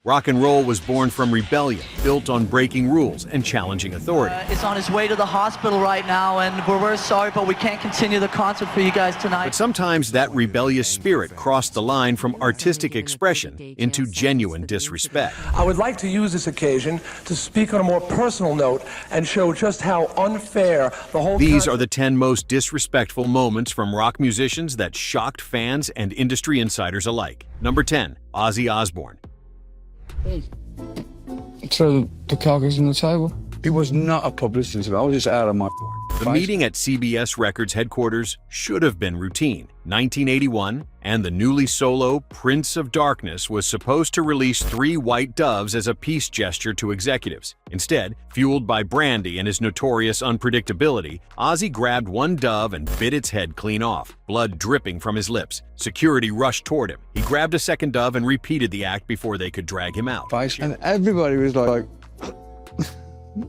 Rock and roll was born from rebellion, built on breaking rules and challenging authority. Is on his way to the hospital right now, and we're sorry, but we can't continue the concert for you guys tonight. But sometimes that rebellious spirit crossed the line from artistic expression into genuine disrespect. I would like to use this occasion to speak on a more personal note and show just how unfair the whole... These are the 10 most disrespectful moments from rock musicians that shocked fans and industry insiders alike. Number 10, Ozzy Osborne. Throw the carcass on the table. It was not a publicity, I was just out of my... The meeting at CBS Records headquarters should have been routine. 1981, and the newly solo Prince of Darkness was supposed to release 3 white doves as a peace gesture to executives. Instead, fueled by Brandy and his notorious unpredictability, Ozzy grabbed one dove and bit its head clean off, blood dripping from his lips. Security rushed toward him. He grabbed a second dove and repeated the act before they could drag him out. And everybody was like...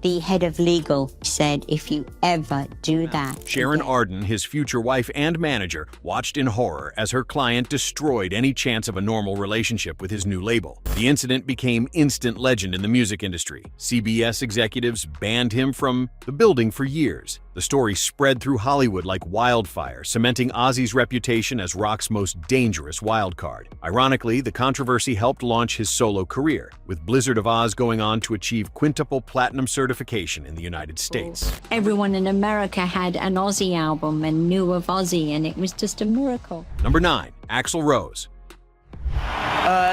The head of legal said, if you ever do that... Sharon Arden, his future wife and manager, watched in horror as her client destroyed any chance of a normal relationship with his new label. The incident became instant legend in the music industry. CBS executives banned him from the building for years. The story spread through Hollywood like wildfire, cementing Ozzy's reputation as rock's most dangerous wildcard. Ironically, the controversy helped launch his solo career, with Blizzard of Oz going on to achieve quintuple platinum certification in the United States. Everyone in America had an Ozzy album and knew of Ozzy, and it was just a miracle. Number 9, Axl Rose.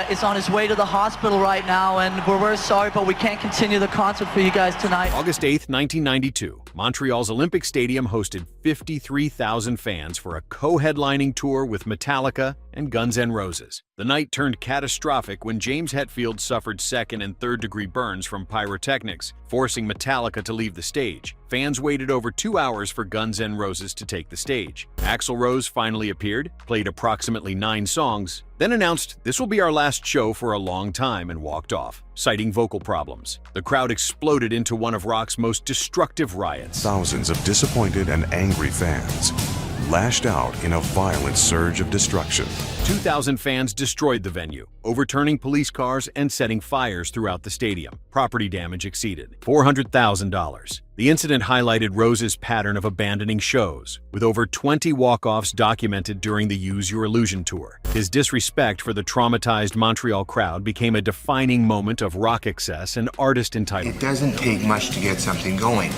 Is on his way to the hospital right now, and we're sorry, but we can't continue the concert for you guys tonight. August 8th, 1992, Montreal's Olympic Stadium hosted 53,000 fans for a co-headlining tour with Metallica and Guns N' Roses. The night turned catastrophic when James Hetfield suffered second and third-degree burns from pyrotechnics, forcing Metallica to leave the stage. Fans waited over 2 hours for Guns N' Roses to take the stage. Axl Rose finally appeared, played approximately 9 songs, then announced, "This will be our last show for a long time," and walked off, citing vocal problems. The crowd exploded into one of rock's most destructive riots. Thousands of disappointed and angry fans lashed out in a violent surge of destruction. 2,000 fans destroyed the venue, overturning police cars and setting fires throughout the stadium. Property damage exceeded $400,000. The incident highlighted Rose's pattern of abandoning shows, with over 20 walk-offs documented during the Use Your Illusion tour. His disrespect for the traumatized Montreal crowd became a defining moment of rock excess and artist entitlement. It doesn't take much to get something going.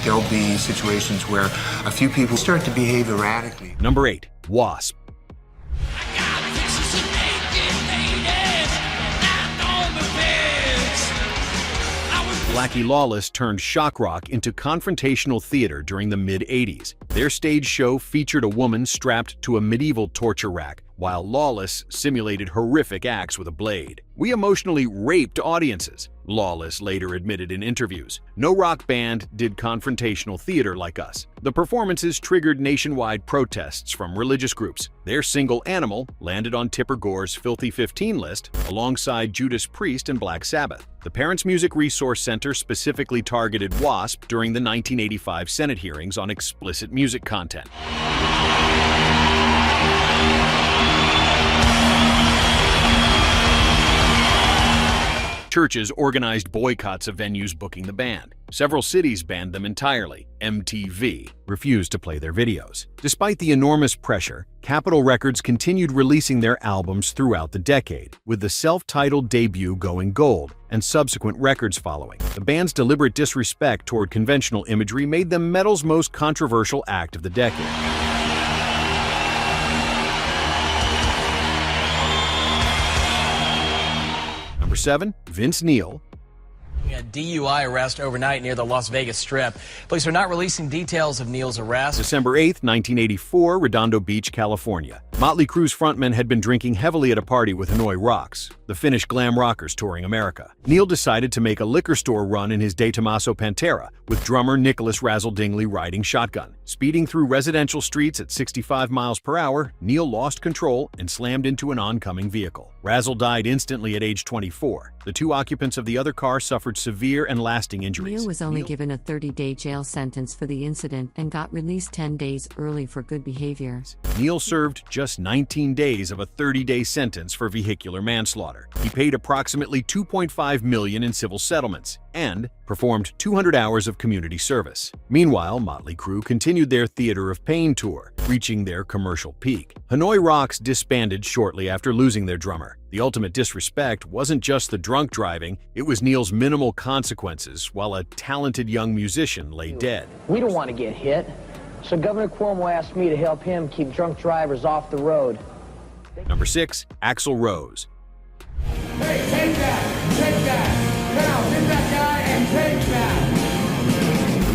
There'll be situations where a few people start to behave erratically. Number 8, WASP. Blackie Lawless turned shock rock into confrontational theater during the mid-'80s. Their stage show featured a woman strapped to a medieval torture rack, while Lawless simulated horrific acts with a blade. "We emotionally raped audiences," Lawless later admitted in interviews. "No rock band did confrontational theater like us." The performances triggered nationwide protests from religious groups. Their single Animal landed on Tipper Gore's Filthy 15 list alongside Judas Priest and Black Sabbath. The Parents Music Resource Center specifically targeted WASP during the 1985 Senate hearings on explicit music content. Churches organized boycotts of venues booking the band. Several cities banned them entirely. MTV refused to play their videos. Despite the enormous pressure, Capitol Records continued releasing their albums throughout the decade, with the self-titled debut going gold and subsequent records following. The band's deliberate disrespect toward conventional imagery made them metal's most controversial act of the decade. Number 7, Vince Neil. A DUI arrest overnight near the Las Vegas Strip. Police are not releasing details of Neil's arrest. December 8, 1984, Redondo Beach, California. Motley Crue's frontman had been drinking heavily at a party with Hanoi Rocks, the Finnish glam rockers touring America. Neil decided to make a liquor store run in his De Tomaso Pantera, with drummer Nicholas Razzle Dingley riding shotgun. Speeding through residential streets at 65 miles per hour, Neil lost control and slammed into an oncoming vehicle. Razzle died instantly at age 24. The two occupants of the other car suffered severe and lasting injuries. Neil was only given a 30-day jail sentence for the incident and got released 10 days early for good behavior. Neil served just 19 days of a 30-day sentence for vehicular manslaughter. He paid approximately $2.5 million in civil settlements and performed 200 hours of community service. Meanwhile, Motley Crue continued their Theater of Pain tour, reaching their commercial peak. Hanoi Rocks disbanded shortly after losing their drummer. The ultimate disrespect wasn't just the drunk driving, it was Neil's minimal consequences while a talented young musician lay dead. We don't want to get hit, so Governor Cuomo asked me to help him keep drunk drivers off the road. Number 6, Axl Rose. Hey, take that! Now, hit that guy and take that!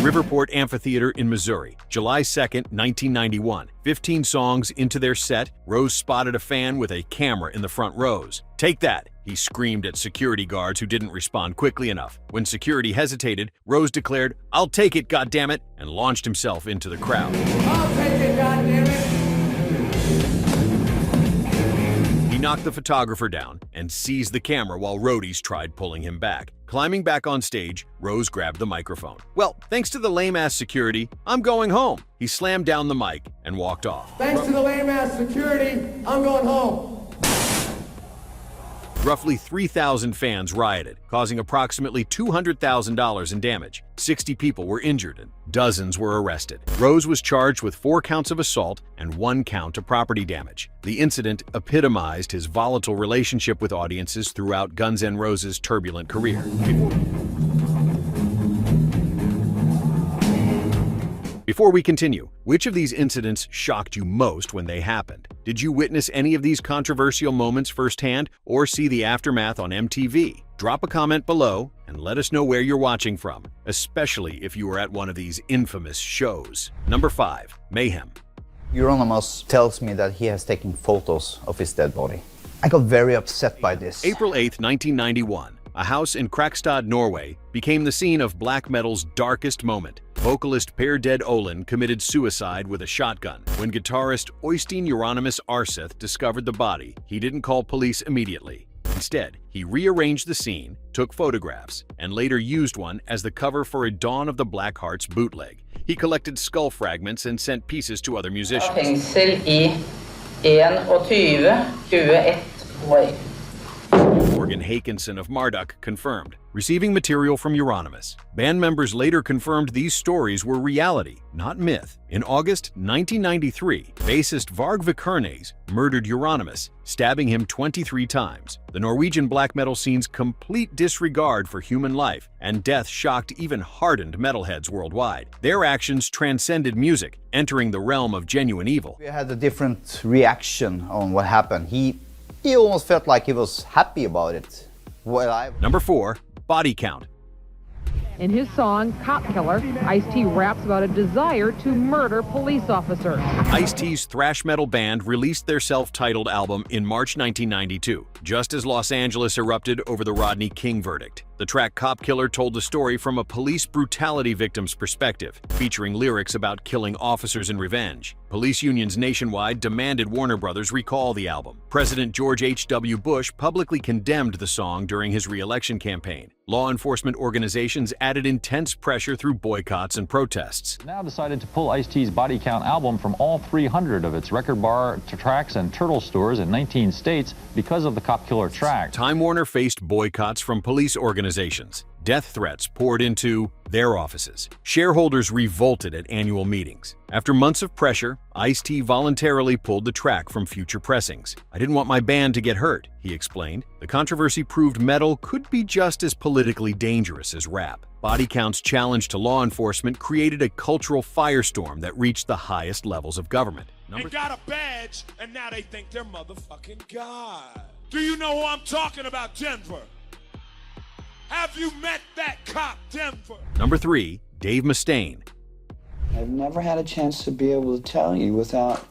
The Riverport Amphitheater in Missouri, July 2nd, 1991. 15 songs into their set, Rose spotted a fan with a camera in the front rows. "Take that!" he screamed at security guards who didn't respond quickly enough. When security hesitated, Rose declared, "I'll take it, goddammit," and launched himself into the crowd. I'll take it, goddammit! He knocked the photographer down and seized the camera while roadies tried pulling him back. Climbing back on stage, Rose grabbed the microphone. "Well, thanks to the lame-ass security, I'm going home." He slammed down the mic and walked off. Thanks to the lame-ass security, I'm going home. Roughly 3,000 fans rioted, causing approximately $200,000 in damage. 60 people were injured and dozens were arrested. Rose was charged with 4 counts of assault and 1 count of property damage. The incident epitomized his volatile relationship with audiences throughout Guns N' Roses' turbulent career. Before we continue, which of these incidents shocked you most when they happened? Did you witness any of these controversial moments firsthand or see the aftermath on MTV? Drop a comment below and let us know where you're watching from, especially if you were at one of these infamous shows. Number 5, Mayhem. Euronymous tells me that he has taken photos of his dead body. I got very upset by this. April 8, 1991. A house in Krakstad, Norway, became the scene of black metal's darkest moment. Vocalist Per Dead Olin committed suicide with a shotgun. When guitarist Øystein Euronymous Arseth discovered the body, he didn't call police immediately. Instead, he rearranged the scene, took photographs, and later used one as the cover for a Dawn of the Black Hearts bootleg. He collected skull fragments and sent pieces to other musicians. Fengsel I 21 Morgan Hakinson of Marduk confirmed, receiving material from Euronymous. Band members later confirmed these stories were reality, not myth. In August 1993, bassist Varg Vikernes murdered Euronymous, stabbing him 23 times. The Norwegian black metal scene's complete disregard for human life and death shocked even hardened metalheads worldwide. Their actions transcended music, entering the realm of genuine evil. We had a different reaction on what happened. He almost felt like he was happy about it. Number 4, Body Count. In his song, Cop Killer, Ice-T raps about a desire to murder police officers. Ice-T's thrash metal band released their self-titled album in March 1992, just as Los Angeles erupted over the Rodney King verdict. The track Cop Killer told the story from a police brutality victim's perspective, featuring lyrics about killing officers in revenge. Police unions nationwide demanded Warner Brothers recall the album. President George H.W. Bush publicly condemned the song during his re-election campaign. Law enforcement organizations added intense pressure through boycotts and protests. Now decided to pull Ice-T's Body Count album from all 300 of its record bar, tracks, and Turtle stores in 19 states because of the Cop Killer track. Time Warner faced boycotts from police organizations. Death threats poured into their offices. Shareholders revolted at annual meetings. After months of pressure, Ice-T voluntarily pulled the track from future pressings. "I didn't want my band to get hurt," he explained. The controversy proved metal could be just as politically dangerous as rap. Body Count's challenge to law enforcement created a cultural firestorm that reached the highest levels of government. They got a badge, and now they think they're motherfucking God. Do you know who I'm talking about, Denver? Have you met that cop, Denver? Number 3, Dave Mustaine. I've never had a chance to be able to tell you without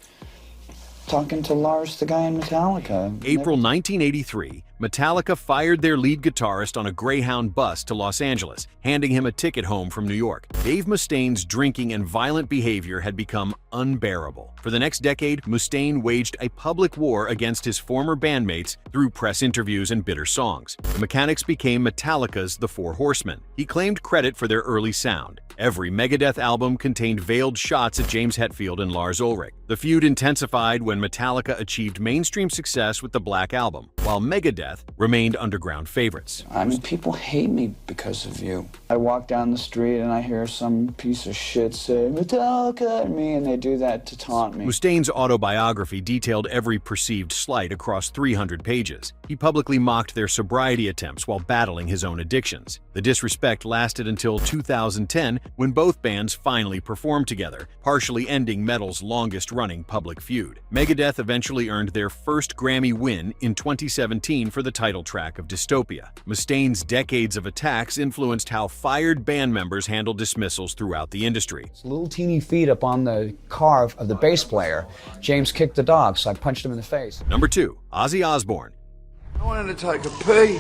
talking to Lars, the guy in Metallica. April 1983, Metallica fired their lead guitarist on a Greyhound bus to Los Angeles, handing him a ticket home from New York. Dave Mustaine's drinking and violent behavior had become unbearable. For the next decade, Mustaine waged a public war against his former bandmates through press interviews and bitter songs. The Mechanics became Metallica's The Four Horsemen. He claimed credit for their early sound. Every Megadeth album contained veiled shots at James Hetfield and Lars Ulrich. The feud intensified when Metallica achieved mainstream success with the Black Album, while Megadeth remained underground favorites. I mean, people hate me because of you. I walk down the street and I hear some piece of shit say, Metallica at me, and they do that to taunt me. Mustaine's autobiography detailed every perceived slight across 300 pages. He publicly mocked their sobriety attempts while battling his own addictions. The disrespect lasted until 2010, when both bands finally performed together, partially ending metal's longest-running public feud. Megadeth eventually earned their first Grammy win in 2017 for the title track of Dystopia. Mustaine's decades of attacks influenced how fired band members handled dismissals throughout the industry. Little teeny feet up on the car of the bass player. James kicked the dog, so I punched him in the face. Number 2. Ozzy Osborne. I wanted to take a pee.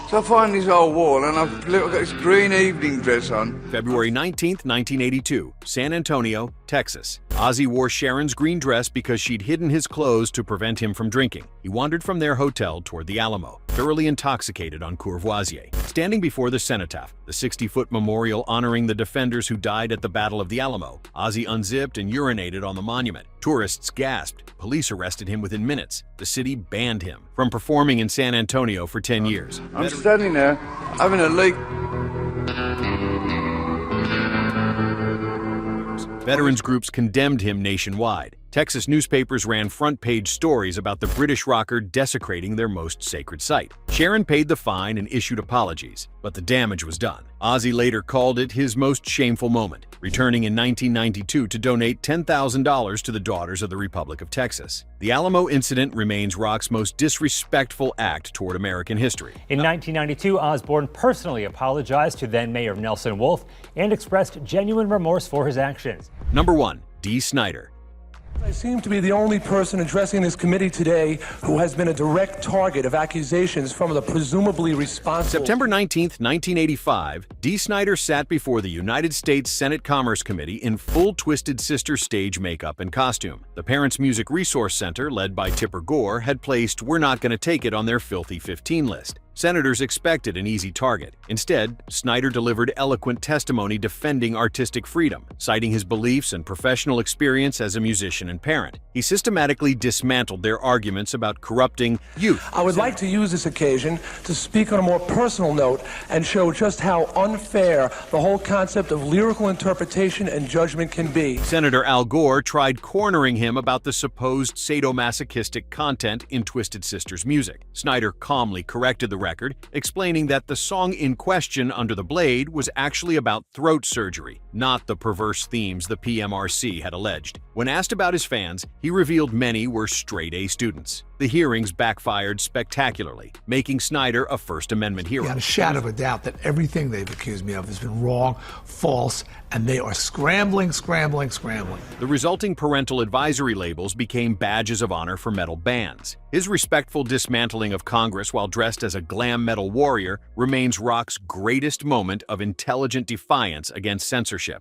So I find this old wall and I've got this green evening dress on. February 19, 1982, San Antonio, Texas. Ozzy wore Sharon's green dress because she'd hidden his clothes to prevent him from drinking. He wandered from their hotel toward the Alamo, thoroughly intoxicated on Courvoisier. Standing before the cenotaph, the 60-foot memorial honoring the defenders who died at the Battle of the Alamo, Ozzy unzipped and urinated on the monument. Tourists gasped. Police arrested him within minutes. The city banned him from performing in San Antonio for 10 years. I'm standing there, having a leak. Veterans groups condemned him nationwide. Texas newspapers ran front-page stories about the British rocker desecrating their most sacred site. Sharon paid the fine and issued apologies, but the damage was done. Ozzy later called it his most shameful moment, returning in 1992 to donate $10,000 to the Daughters of the Republic of Texas. The Alamo incident remains rock's most disrespectful act toward American history. In 1992, Osborne personally apologized to then-Mayor Nelson Wolff and expressed genuine remorse for his actions. Number 1. Dee Snider. I seem to be the only person addressing this committee today who has been a direct target of accusations from the presumably responsible. September 19, 1985, Dee Snider sat before the United States Senate Commerce Committee in full Twisted Sister stage makeup and costume. The Parents Music Resource Center, led by Tipper Gore, had placed "We're Not Gonna Take It" on their Filthy 15 list. Senators expected an easy target. Instead, Snider delivered eloquent testimony defending artistic freedom, citing his beliefs and professional experience as a musician and parent. He systematically dismantled their arguments about corrupting youth. I would like to use this occasion to speak on a more personal note and show just how unfair the whole concept of lyrical interpretation and judgment can be. Senator Al Gore tried cornering him about the supposed sadomasochistic content in Twisted Sister's music. Snider calmly corrected the record, explaining that the song in question, Under the Blade, was actually about throat surgery, not the perverse themes the PMRC had alleged. When asked about his fans, he revealed many were straight-A students. The hearings backfired spectacularly, making Snider a First Amendment hero. Without a shadow of a doubt that everything they've accused me of has been wrong, false, and they are scrambling. The resulting parental advisory labels became badges of honor for metal bands. His respectful dismantling of Congress while dressed as a glam metal warrior remains rock's greatest moment of intelligent defiance against censorship.